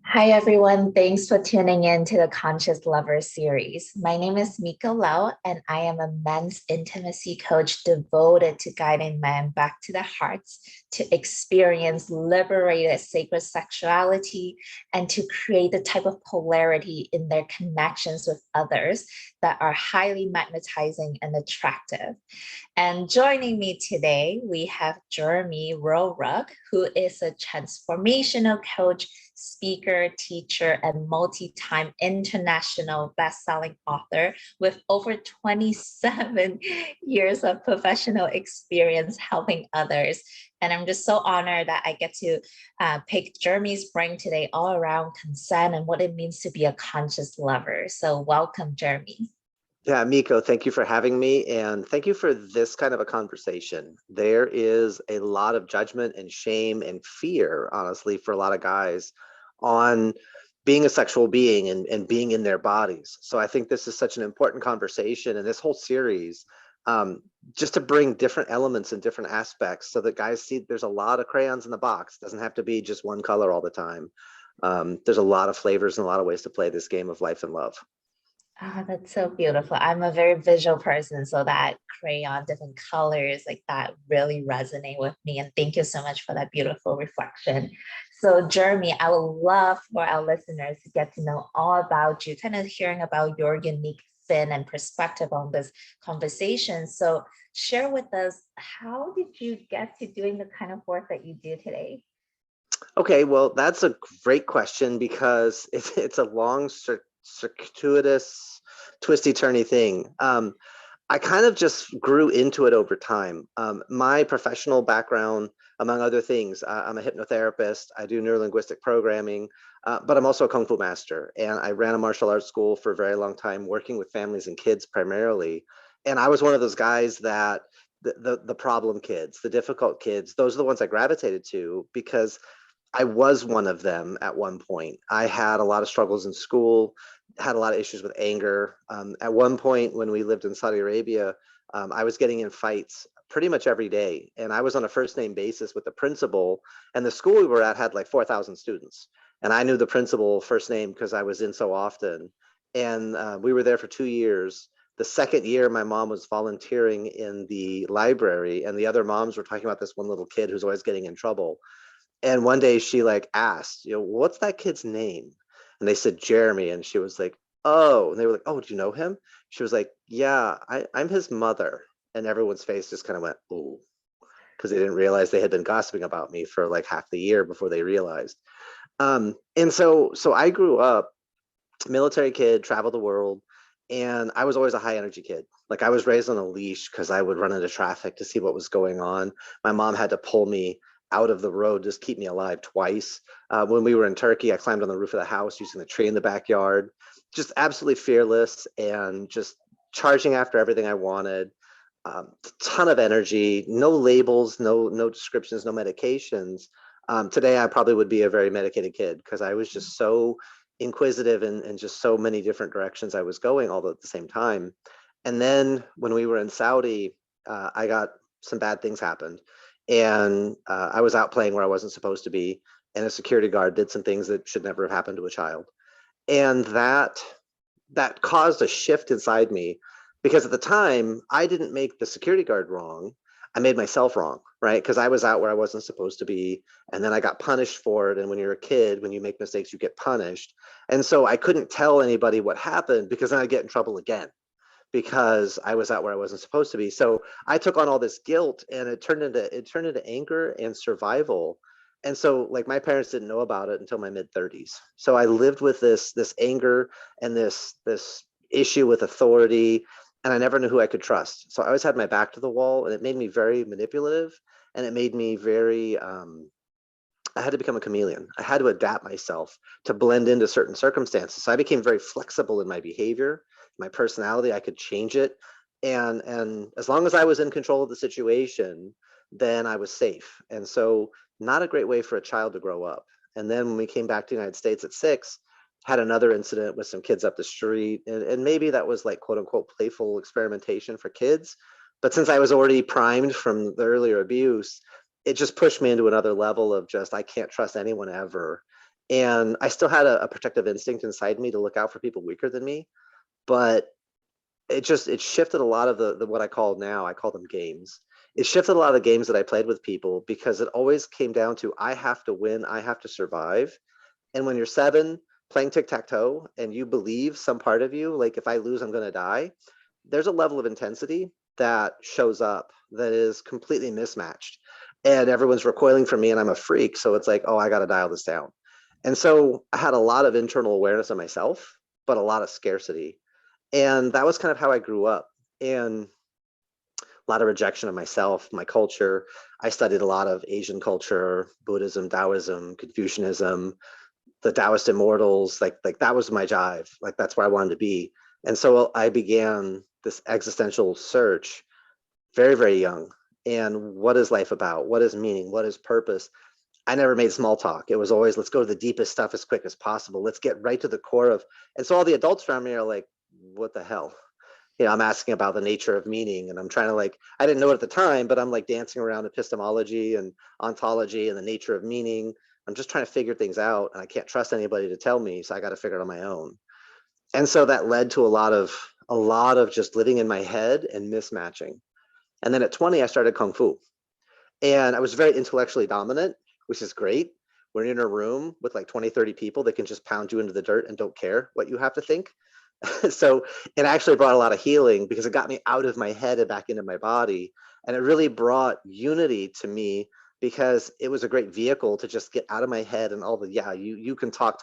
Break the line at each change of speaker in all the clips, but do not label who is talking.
Hi, everyone. Thanks for tuning in to the Conscious Lover series. My name is Miko Lau, and I am a men's intimacy coach devoted to guiding men back to their hearts to experience liberated sacred sexuality and to create the type of polarity in their connections with others that are highly magnetizing and attractive. And joining me today, we have Jeremy Roadruck, who is a transformational coach, speaker, teacher, and multi-time international best-selling author with over 27 years of professional experience helping others. And I'm just so honored that I get to pick Jeremy's brain today all around consent and what it means to be a conscious lover. So welcome, Jeremy.
Yeah, Miko, thank you for having me, and thank you for this kind of a conversation. There is a lot of judgment and shame and fear, honestly, for a lot of guys on being a sexual being and being in their bodies. So I think this is such an important conversation, and this whole series, just to bring different elements and different aspects so that guys see there's a lot of crayons in the box. It doesn't have to be just one color all the time. There's a lot of flavors and a lot of ways to play this game of life and love.
Oh, that's so beautiful. I'm a very visual person, so that crayon, different colors like that really resonate with me. And thank you so much for that beautiful reflection. So, Jeremy, I would love for our listeners to get to know all about you, kind of hearing about your unique spin and perspective on this conversation. So, share with us, how did you get to doing the kind of work that you do today?
Okay, well, that's a great question because it's a long circuitous, twisty, turny thing. I kind of just grew into it over time. My professional background, among other things, I'm a hypnotherapist. I do neurolinguistic programming, but I'm also a kung fu master, and I ran a martial arts school for a very long time, working with families and kids primarily. And I was one of those guys that the problem kids, the difficult kids, those are the ones I gravitated to because I was one of them at one point. I had a lot of struggles in school, had a lot of issues with anger. At one point, when we lived in Saudi Arabia, I was getting in fights pretty much every day. And I was on a first name basis with the principal. And the school we were at had like 4,000 students. And I knew the principal first name because I was in so often. And we were there for 2 years. The second year, my mom was volunteering in the library, and the other moms were talking about this one little kid who's always getting in trouble. And one day she like asked, what's that kid's name? And they said Jeremy. And she was like, oh. And they were like, oh, do you know him? She was like, yeah, I'm his mother. And everyone's face just kind of went, ooh, because they didn't realize they had been gossiping about me for like half the year before they realized. And so I grew up military kid, traveled the world, and I was always a high energy kid. Like I was raised on a leash because I would run into traffic to see what was going on. My mom had to pull me out of the road, just keep me alive twice. When we were in Turkey, I climbed on the roof of the house using the tree in the backyard, just absolutely fearless and just charging after everything I wanted. Ton of energy, no labels, no descriptions, no medications. Today, I probably would be a very medicated kid because I was just so inquisitive and just so many different directions I was going all at the same time. And then when we were in Saudi, I got some bad things happened, and I was out playing where I wasn't supposed to be, and a security guard did some things that should never have happened to a child, and that caused a shift inside me because at the time I didn't make the security guard wrong. I made myself wrong, right? Because I was out where I wasn't supposed to be, and then I got punished for it. And when you're a kid, when you make mistakes, you get punished. And so I couldn't tell anybody what happened because then I get in trouble again because I was out where I wasn't supposed to be. So I took on all this guilt, and it turned into anger and survival. And so like my parents didn't know about it until my mid 30s. So I lived with this anger and this issue with authority, and I never knew who I could trust. So I always had my back to the wall, and it made me very manipulative, and it made me very I had to become a chameleon. I had to adapt myself to blend into certain circumstances. So I became very flexible in my behavior, my personality. I could change it, and as long as I was in control of the situation, then I was safe. And so, not a great way for a child to grow up. And then when we came back to the United States at 6, had another incident with some kids up the street, and maybe that was like quote unquote playful experimentation for kids. But since I was already primed from the earlier abuse, it just pushed me into another level of just I can't trust anyone ever. And I still had a protective instinct inside me to look out for people weaker than me, but it shifted a lot of the what I call now, I call them games. It shifted a lot of the games that I played with people because it always came down to I have to win, I have to survive. And when you're 7 playing tic-tac-toe and you believe some part of you, like if I lose, I'm gonna die, there's a level of intensity that shows up that is completely mismatched. And everyone's recoiling from me and I'm a freak. So it's like, oh, I gotta dial this down. And so I had a lot of internal awareness of myself, but a lot of scarcity. And that was kind of how I grew up. And a lot of rejection of myself, my culture. I studied a lot of Asian culture, Buddhism, Taoism, Confucianism, the Taoist immortals. Like that was my jive. Like that's where I wanted to be. And so I began this existential search very, very young. And what is life about? What is meaning? What is purpose? I never made small talk. It was always, let's go to the deepest stuff as quick as possible. Let's get right to the core of. And so all the adults around me are like, what the hell? I'm asking about the nature of meaning, and I'm trying to like, I didn't know it at the time, but I'm like dancing around epistemology and ontology and the nature of meaning. I'm just trying to figure things out, and I can't trust anybody to tell me, so I got to figure it on my own. And so that led to a lot of just living in my head and mismatching. And then at 20, I started Kung Fu. And I was very intellectually dominant, which is great. We're in a room with like 20, 30 people that can just pound you into the dirt and don't care what you have to think. So it actually brought a lot of healing because it got me out of my head and back into my body. And it really brought unity to me because it was a great vehicle to just get out of my head and all the, yeah, you can talk,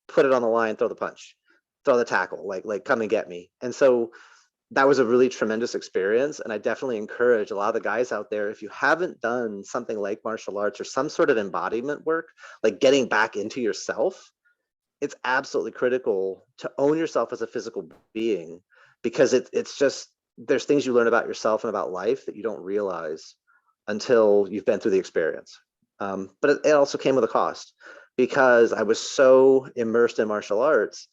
put it on the line, throw the punch, throw the tackle, like come and get me. And so that was a really tremendous experience. And I definitely encourage a lot of the guys out there, if you haven't done something like martial arts or some sort of embodiment work, like getting back into yourself, it's absolutely critical to own yourself as a physical being because it's just, there's things you learn about yourself and about life that you don't realize until you've been through the experience. But it also came with a cost because I was so immersed in martial arts.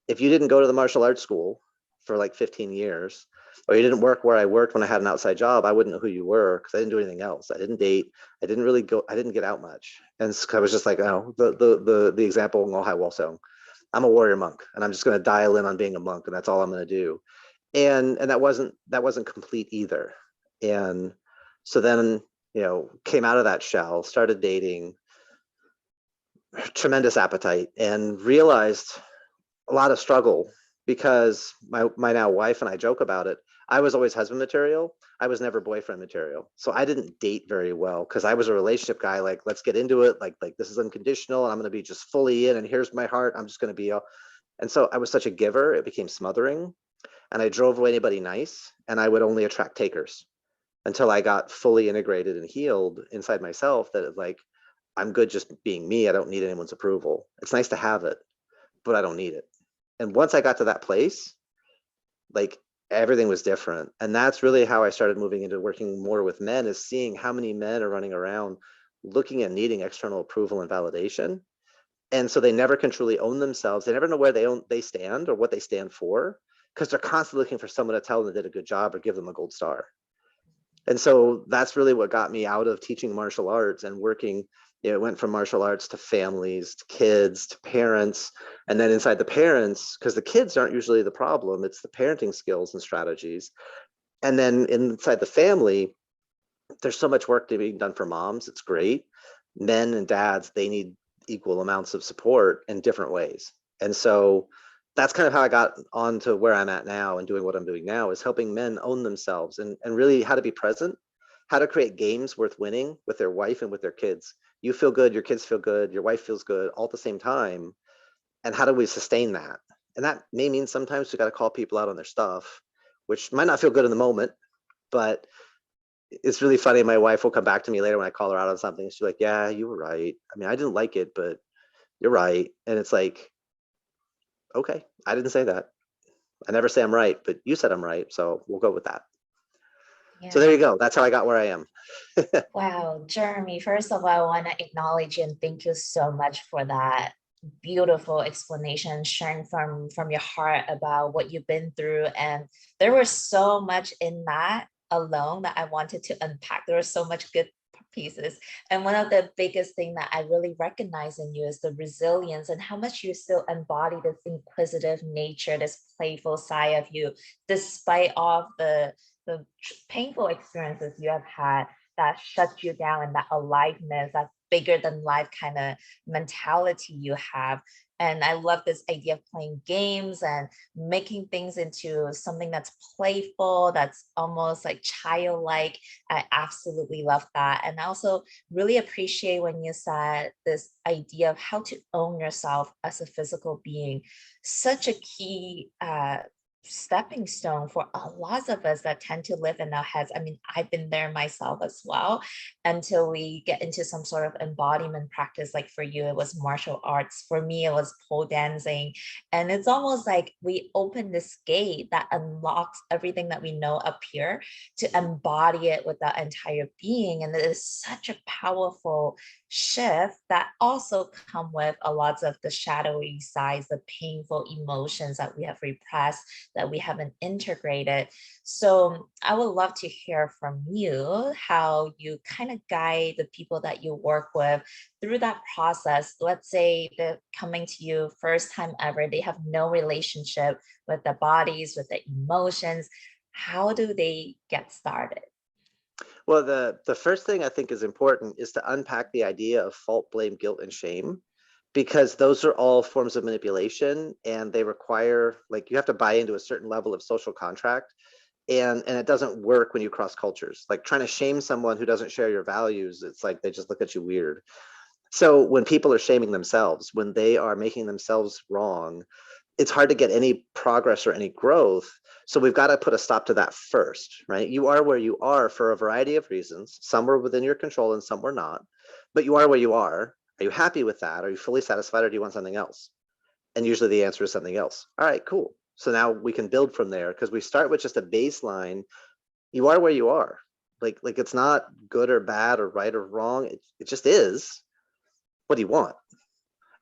If you didn't go to the martial arts school for like 15 years, or you didn't work where I worked when I had an outside job, I wouldn't know who you were because I didn't do anything else. I didn't date. I didn't really go. I didn't get out much, and so I was just like, oh, the example ng hai song. I'm a warrior monk, and I'm just going to dial in on being a monk, and that's all I'm going to do. And that wasn't complete either. And so then came out of that shell, started dating, tremendous appetite, and realized a lot of struggle because my now wife and I joke about it. I was always husband material. I was never boyfriend material. So I didn't date very well because I was a relationship guy. Like, let's get into it. Like this is unconditional and I'm going to be just fully in and here's my heart. I'm just going to be and so I was such a giver. It became smothering and I drove away anybody nice and I would only attract takers until I got fully integrated and healed inside myself that like, I'm good just being me. I don't need anyone's approval. It's nice to have it, but I don't need it. And once I got to that place, like everything was different. And that's really how I started moving into working more with men, is seeing how many men are running around looking at needing external approval and validation. And so they never can truly own themselves. They never know where they stand or what they stand for because they're constantly looking for someone to tell them they did a good job or give them a gold star. And so that's really what got me out of teaching martial arts and working. It went from martial arts to families, to kids, to parents. And then inside the parents, because the kids aren't usually the problem, it's the parenting skills and strategies. And then inside the family, there's so much work to be done for moms. It's great. Men and dads, they need equal amounts of support in different ways. And so that's kind of how I got on to where I'm at now and doing what I'm doing now, is helping men own themselves and really how to be present, how to create games worth winning with their wife and with their kids. You feel good, your kids feel good, your wife feels good all at the same time. And how do we sustain that? And that may mean sometimes we got to call people out on their stuff, which might not feel good in the moment, but it's really funny. My wife will come back to me later when I call her out on something. She's like, yeah, you were right. I mean, I didn't like it, but you're right. And it's like, okay, I didn't say that. I never say I'm right, but you said I'm right. So we'll go with that. So there
Yeah.
you go. That's how I got where I am.
Wow, Jeremy, first of all, I want to acknowledge you and thank you so much for that beautiful explanation, sharing from your heart about what you've been through. And there was so much in that alone that I wanted to unpack. There was so much good pieces. And one of the biggest thing that I really recognize in you is the resilience and how much you still embody this inquisitive nature, this playful side of you, despite all of the painful experiences you have had that shut you down, and that aliveness, that bigger than life kind of mentality you have. And I love this idea of playing games and making things into something that's playful, that's almost like childlike. I absolutely love that. And I also really appreciate when you said this idea of how to own yourself as a physical being. Such a key stepping stone for a lot of us that tend to live in our heads. I mean, I've been there myself as well, until we get into some sort of embodiment practice. Like for you, it was martial arts. For me, it was pole dancing. And it's almost like we open this gate that unlocks everything that we know up here to embody it with our entire being. And it is such a powerful shift that also come with a lot of the shadowy sides, the painful emotions that we have repressed, that we haven't integrated. So I would love to hear from you how you kind of guide the people that you work with through that process. Let's say they're coming to you first time ever, they have no relationship with the bodies, with the emotions. How do they get started?
Well, the first thing I think is important is to unpack the idea of fault, blame, guilt, and shame, because those are all forms of manipulation, and they require, like, you have to buy into a certain level of social contract, and it doesn't work when you cross cultures. Like trying to shame someone who doesn't share your values, it's like they just look at you weird. So when people are shaming themselves, when they are making themselves wrong, it's hard to get any progress or any growth. So we've got to put a stop to that first, right? You are where you are for a variety of reasons. Some were within your control and some were not, but you are where you are. Are you happy with that? Are you fully satisfied, or do you want something else? And usually the answer is something else. All right, cool. So now we can build from there, because we start with just a baseline. You are where you are. Like it's not good or bad or right or wrong. It just is. What do you want?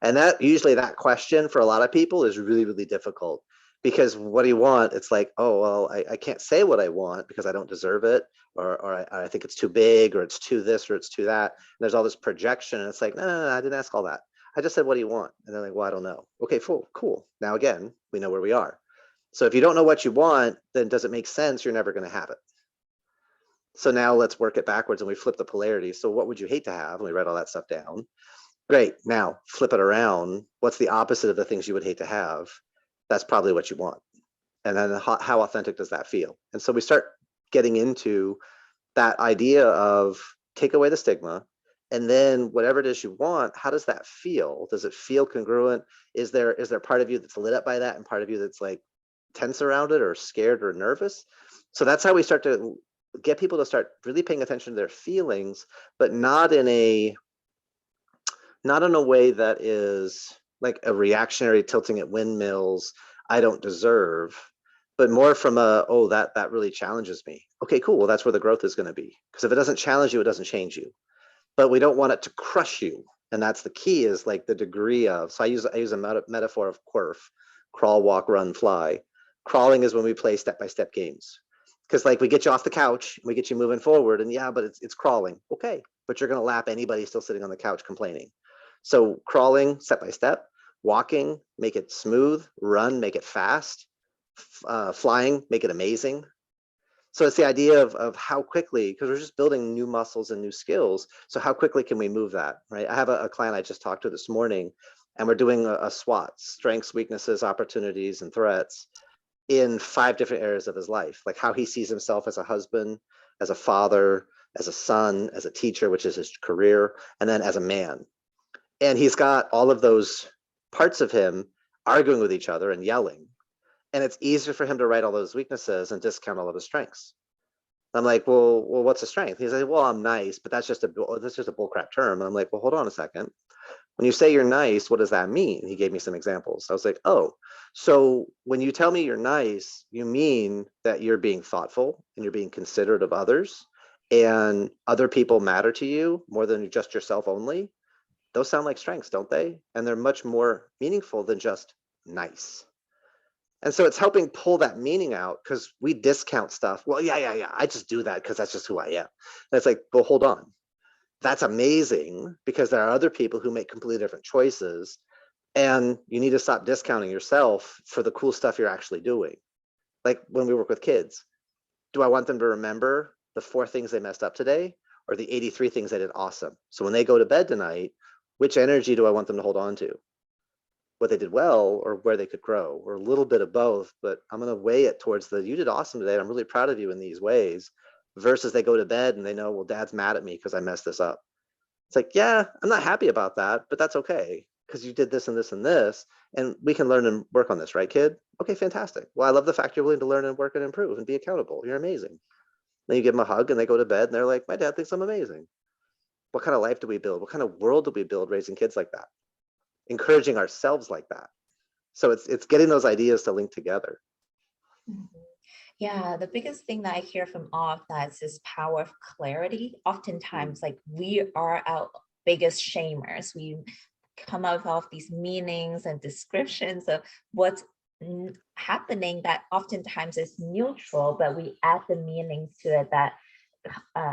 And that usually, that question for a lot of people is really, really difficult, because what do you want? It's like, oh, well, I can't say what I want because I don't deserve it, or I think it's too big, or it's too this, or it's too that. And there's all this projection. And it's like, no, I didn't ask all that. I just said, what do you want? And they're like, well, I don't know. Okay, cool. Now, again, we know where we are. So if you don't know what you want, then does it make sense? You're never going to have it. So now let's work it backwards, and we flip the polarity. So what would you hate to have? And we write all that stuff down. Great. Now flip it around. What's the opposite of the things you would hate to have? That's probably what you want. And then how authentic does that feel? And so we start getting into that idea of take away the stigma. And then whatever it is you want, how does that feel? Does it feel congruent? Is there part of you that's lit up by that, and part of you that's like tense around it, or scared or nervous? So that's how we start to get people to start really paying attention to their feelings, but not in a way that is like a reactionary tilting at windmills, I don't deserve, but more from a, oh, that really challenges me. Okay, cool. Well, that's where the growth is going to be. Because if it doesn't challenge you, it doesn't change you. But we don't want it to crush you. And that's the key, is like the degree of, so I use a metaphor of QWERF, crawl, walk, run, fly. Crawling is when we play step-by-step games. Because like we get you off the couch, we get you moving forward, and yeah, but it's crawling. Okay, but you're going to lap anybody still sitting on the couch complaining. So crawling, step by step, walking, make it smooth, run, make it fast, flying, make it amazing. So it's the idea of how quickly, because we're just building new muscles and new skills. So how quickly can we move that, right? I have a client I just talked to this morning, and we're doing a SWOT, strengths, weaknesses, opportunities, and threats, in 5 different areas of his life, like how he sees himself as a husband, as a father, as a son, as a teacher, which is his career, and then as a man. And he's got all of those parts of him arguing with each other and yelling. And it's easier for him to write all those weaknesses and discount all of his strengths. I'm like, well, what's a strength? He's like, well, I'm nice, but that's just a bullcrap term. And I'm like, well, hold on a second. When you say you're nice, what does that mean? He gave me some examples. I was like, oh, so when you tell me you're nice, you mean that you're being thoughtful and you're being considerate of others, and other people matter to you more than just yourself only. Those sound like strengths, don't they? And they're much more meaningful than just nice. And so it's helping pull that meaning out, because we discount stuff. Well, yeah. I just do that because that's just who I am. And it's like, well, hold on. that's amazing, because there are other people who make completely different choices, and you need to stop discounting yourself for the cool stuff you're actually doing. Like when we work with kids, do I want them to remember the 4 things they messed up today, or the 83 things they did awesome? So when they go to bed tonight, which energy do I want them to hold on to? What they did well, or where they could grow, or a little bit of both, but I'm going to weigh it towards the, you did awesome today, I'm really proud of you in these ways, versus they go to bed and they know, well, dad's mad at me because I messed this up. It's like, yeah, I'm not happy about that, but that's okay, because you did this and this and this, and we can learn and work on this, right, kid? Okay, fantastic. Well, I love the fact you're willing to learn and work and improve and be accountable. You're amazing. Then you give them a hug and they go to bed and they're like, my dad thinks I'm amazing. What kind of life do we build? What kind of world do we build raising kids like that? Encouraging ourselves like that. So it's getting those ideas to link together.
Mhm. Yeah, the biggest thing that I hear from all of that is this power of clarity. Oftentimes, like we are our biggest shamers. We come up with all of these meanings and descriptions of what's happening that oftentimes is neutral, but we add the meanings to it that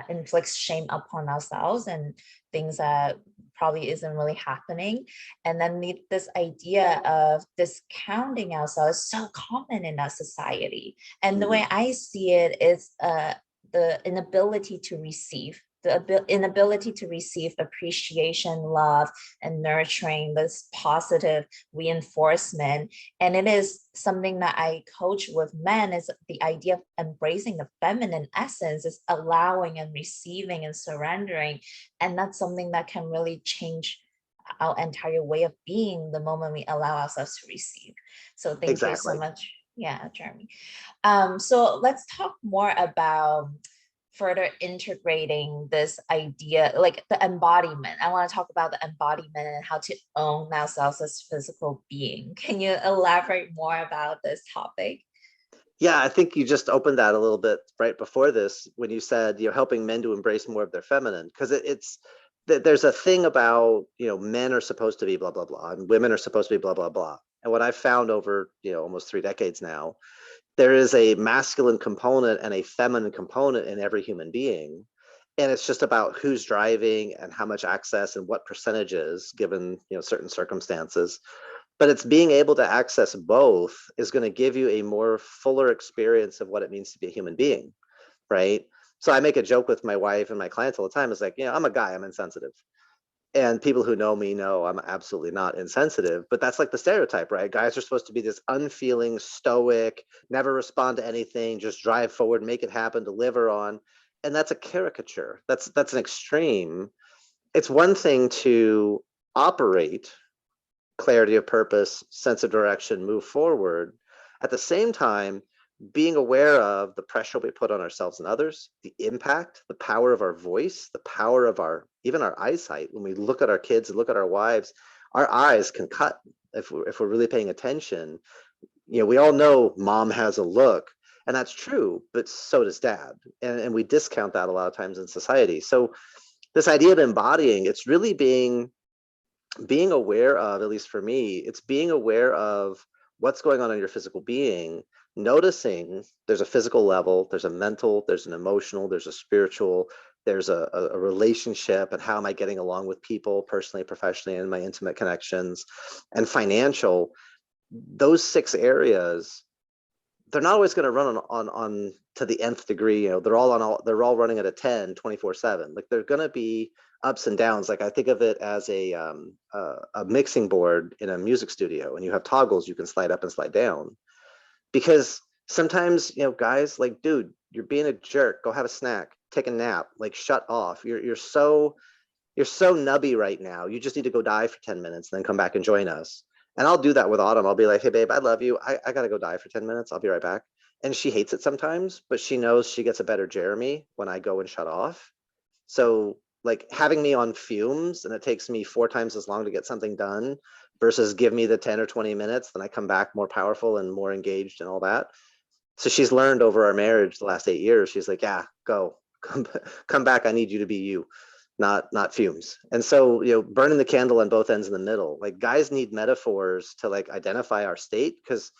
inflicts shame upon ourselves and things that probably isn't really happening. And then this idea of discounting ourselves is so common in our society. And the way I see it is the inability to receive. The inability to receive appreciation, love, and nurturing, this positive reinforcement. And it is something that I coach with men, is the idea of embracing the feminine essence, is allowing and receiving and surrendering. And that's something that can really change our entire way of being the moment we allow ourselves to receive. So thank you so
Exactly.
much. Yeah, Jeremy. So let's talk more about further integrating this idea, like the embodiment. I want to talk about the embodiment and how to own ourselves as physical being. Can you elaborate more about this topic?
Yeah, I think you just opened that a little bit right before this when you said you're helping men to embrace more of their feminine, because it's there's a thing about, men are supposed to be blah blah blah and women are supposed to be blah blah blah. And what I've found over, almost 3 decades now, there is a masculine component and a feminine component in every human being. And it's just about who's driving and how much access and what percentages given, certain circumstances. But it's being able to access both is going to give you a more fuller experience of what it means to be a human being, right? So I make a joke with my wife and my clients all the time. It's like, I'm a guy, I'm insensitive. And people who know me know I'm absolutely not insensitive, but that's like the stereotype, right? Guys are supposed to be this unfeeling, stoic, never respond to anything, just drive forward, make it happen, deliver on. And that's a caricature. That's an extreme. It's one thing to operate clarity of purpose, sense of direction, move forward. At the same time, being aware of the pressure we put on ourselves and others, the impact, the power of our voice, the power of even our eyesight. When we look at our kids and look at our wives, our eyes can cut if we're really paying attention. We all know mom has a look, and that's true, but so does dad. And we discount that a lot of times in society. So this idea of embodying, it's really being aware of, at least for me, it's being aware of what's going on in your physical being, noticing there's a physical level, there's a mental, there's an emotional, there's a spiritual, there's a relationship, and how am I getting along with people personally, professionally, and my intimate connections, and financial. Those 6 areas, they're not always going to run on to the nth degree. They're all running at a 10 24/7. Like, they're going to be ups and downs. Like, I think of it as a mixing board in a music studio, and you have toggles you can slide up and slide down. Because sometimes, guys, like, dude, you're being a jerk, go have a snack, take a nap, like, shut off. You're so nubby right now. You just need to go die for 10 minutes and then come back and join us. And I'll do that with Autumn. I'll be like, hey, babe, I love you. I got to go die for 10 minutes. I'll be right back. And she hates it sometimes, but she knows she gets a better Jeremy when I go and shut off. So, like, having me on fumes and it takes me 4 times as long to get something done versus give me the 10 or 20 minutes, then I come back more powerful and more engaged and all that. So she's learned over our marriage the last 8 years. She's like, yeah, go, come back. I need you to be you, not fumes. And so, burning the candle on both ends in the middle. Like, guys need metaphors to, like, identify our state, because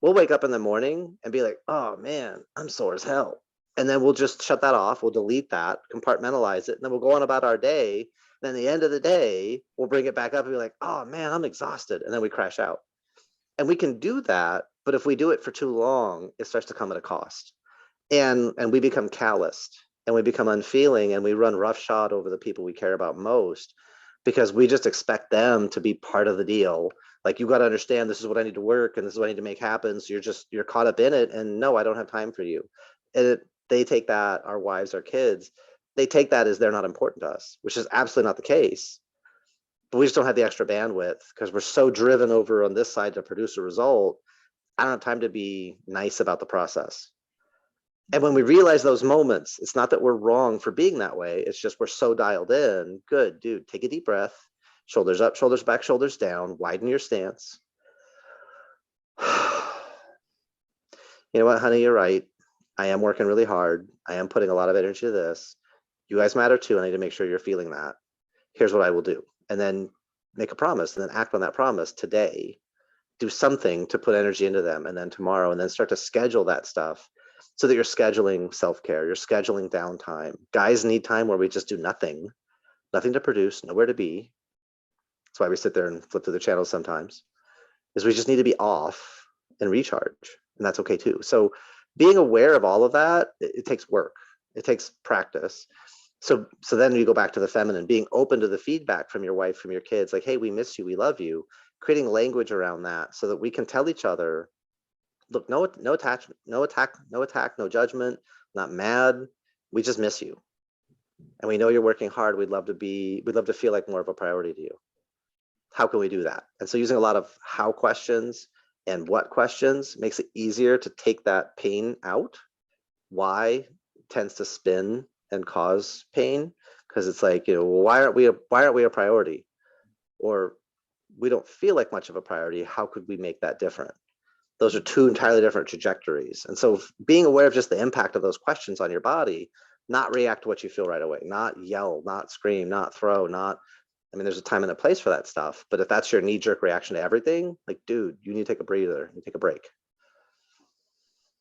we'll wake up in the morning and be like, oh man, I'm sore as hell. And then we'll just shut that off. We'll delete that, compartmentalize it, and then we'll go on about our day. Then at the end of the day, we'll bring it back up and be like, oh man, I'm exhausted. And then we crash out. And we can do that, but if we do it for too long, it starts to come at a cost. And we become calloused and we become unfeeling and we run roughshod over the people we care about most because we just expect them to be part of the deal. Like, you got to understand, this is what I need to work and this is what I need to make happen. So you're caught up in it. And no, I don't have time for you. And they take that, our wives, our kids, they take that as they're not important to us, which is absolutely not the case. But we just don't have the extra bandwidth because we're so driven over on this side to produce a result. I don't have time to be nice about the process. And when we realize those moments, it's not that we're wrong for being that way. It's just we're so dialed in. Good, dude, take a deep breath. Shoulders up, shoulders back, shoulders down. Widen your stance. You know what, honey, you're right. I am working really hard. I am putting a lot of energy to this. You guys matter too. I need to make sure you're feeling that. Here's what I will do. And then make a promise and then act on that promise today. Do something to put energy into them, and then tomorrow, and then start to schedule that stuff so that you're scheduling self-care, you're scheduling downtime. Guys need time where we just do nothing to produce, nowhere to be. That's why we sit there and flip through the channels sometimes, is we just need to be off and recharge, and that's okay too. So being aware of all of that, it takes work, it takes practice. So then you go back to the feminine, being open to the feedback from your wife, from your kids, like, hey, we miss you, we love you, creating language around that so that we can tell each other, look, no attachment, no attack, no judgment, not mad, we just miss you. And we know you're working hard. We'd love to feel like more of a priority to you. How can we do that? And so using a lot of how questions and what questions makes it easier to take that pain out. Why tends to spin and cause pain, because it's like, why aren't we a priority? Or we don't feel like much of a priority. How could we make that different? Those are two entirely different trajectories. And so being aware of just the impact of those questions on your body, not react to what you feel right away, not yell, not scream, not throw, there's a time and a place for that stuff. But if that's your knee-jerk reaction to everything, like, dude, you need to take a breather, you take a break.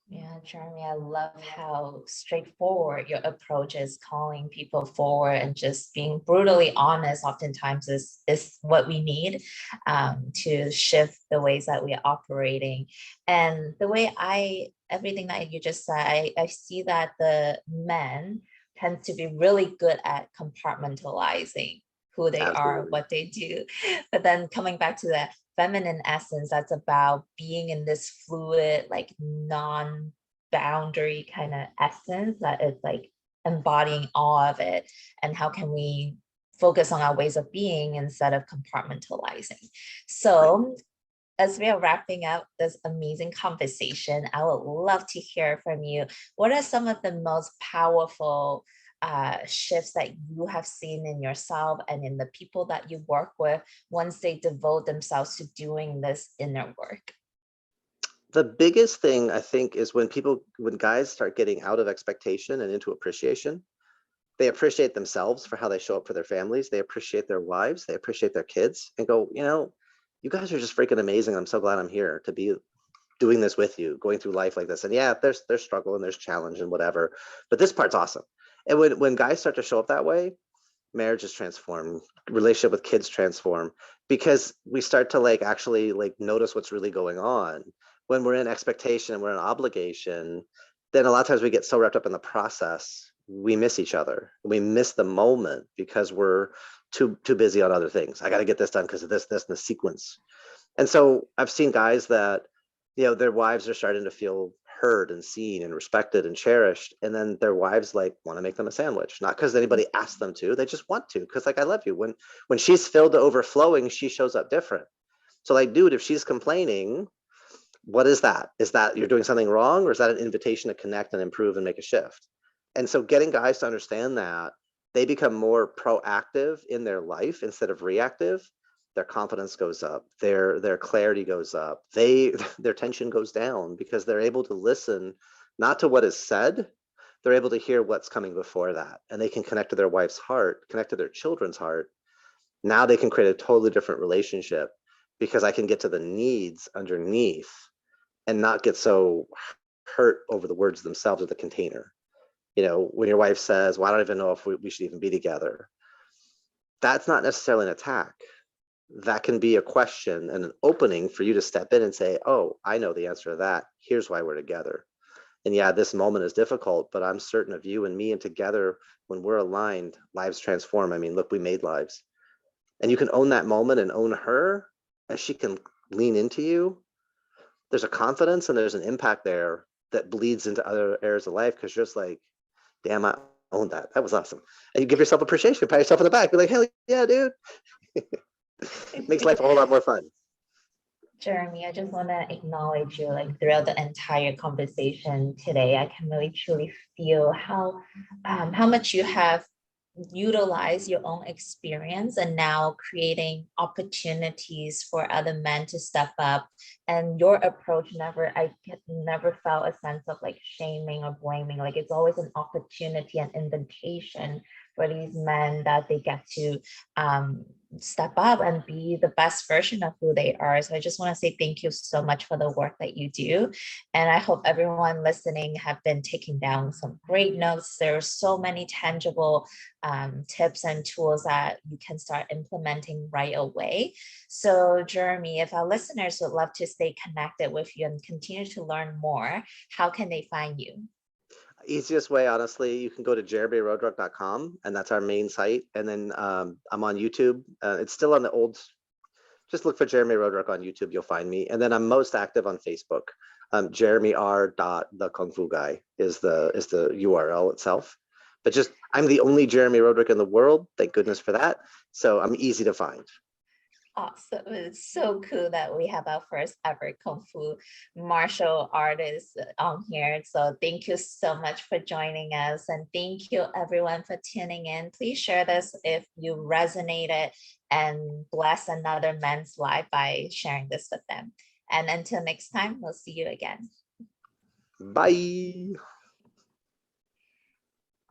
Yeah, Jeremy, I love how straightforward your approach is, calling people forward and just being brutally honest oftentimes is what we need to shift the ways that we are operating. And the way everything that you just said, I see that the men tend to be really good at compartmentalizing who they are,
Absolutely.
what they do. But then coming back to the feminine essence, that's about being in this fluid, like non-boundary kind of essence that is like embodying all of it. And how can we focus on our ways of being instead of compartmentalizing? So as we are wrapping up this amazing conversation, I would love to hear from you. What are some of the most powerful shifts that you have seen in yourself and in the people that you work with once they devote themselves to doing this inner work?
The biggest thing, I think, is when guys start getting out of expectation and into appreciation. They appreciate themselves for how they show up for their families. They appreciate their wives. They appreciate their kids and go, you guys are just freaking amazing. I'm so glad I'm here to be doing this with you, going through life like this. And yeah, there's struggle and there's challenge and whatever, but this part's awesome. And when guys start to show up that way, marriages transform, relationship with kids transform, because we start to actually notice what's really going on. When we're in expectation and we're in obligation, then a lot of times we get so wrapped up in the process, we miss each other. We miss the moment because we're too busy on other things. I got to get this done because of this, and the sequence. And so I've seen guys that, their wives are starting to feel heard and seen and respected and cherished. And then their wives want to make them a sandwich, not because anybody asked them to, they just want to, because I love you. When she's filled to overflowing, she shows up different. So dude, if she's complaining, what is that? Is that you're doing something wrong, or is that an invitation to connect and improve and make a shift? And so getting guys to understand that, they become more proactive in their life instead of reactive. Their confidence goes up, their clarity goes up, their tension goes down, because they're able to listen not to what is said, they're able to hear what's coming before that, and they can connect to their wife's heart, connect to their children's heart. Now they can create a totally different relationship, because I can get to the needs underneath and not get so hurt over the words themselves or the container. when your wife says, well, I don't even know if we should even be together, that's not necessarily an attack. That can be a question and an opening for you to step in and say, oh, I know the answer to that. Here's why we're together. And yeah, this moment is difficult, but I'm certain of you and me, and together, when we're aligned, lives transform. I mean, look, we made lives. And you can own that moment and own her as she can lean into you. There's a confidence and there's an impact there that bleeds into other areas of life, because you're just like, damn, I owned that. That was awesome. And you give yourself appreciation, pat yourself on the back, be like, hell yeah, dude. It makes life a whole lot more fun.
Jeremy, I just want to acknowledge you like throughout the entire conversation today. I can really truly feel how much you have utilized your own experience and now creating opportunities for other men to step up. And your approach never felt a sense of like shaming or blaming. Like it's always an opportunity and invitation for these men that they get to step up and be the best version of who they are. So I just want to say thank you so much for the work that you do. And I hope everyone listening have been taking down some great notes. There are so many tangible tips and tools that you can start implementing right away. So Jeremy, if our listeners would love to stay connected with you and continue to learn more, how can they find you?
Easiest way, honestly, you can go to jeremyroadruck.com, and that's our main site. And then I'm on YouTube. It's still on the old, just look for Jeremy Roadruck on YouTube, you'll find me. And then I'm most active on Facebook. Jeremy R. The Kung Fu Guy is the URL itself. But just, I'm the only Jeremy Roadruck in the world. Thank goodness for that. So I'm easy to find.
Awesome. It's so cool that we have our first ever Kung Fu martial artist on here. So thank you so much for joining us. And thank you everyone for tuning in. Please share this if you resonated and bless another man's life by sharing this with them. And until next time, we'll see you again.
Bye.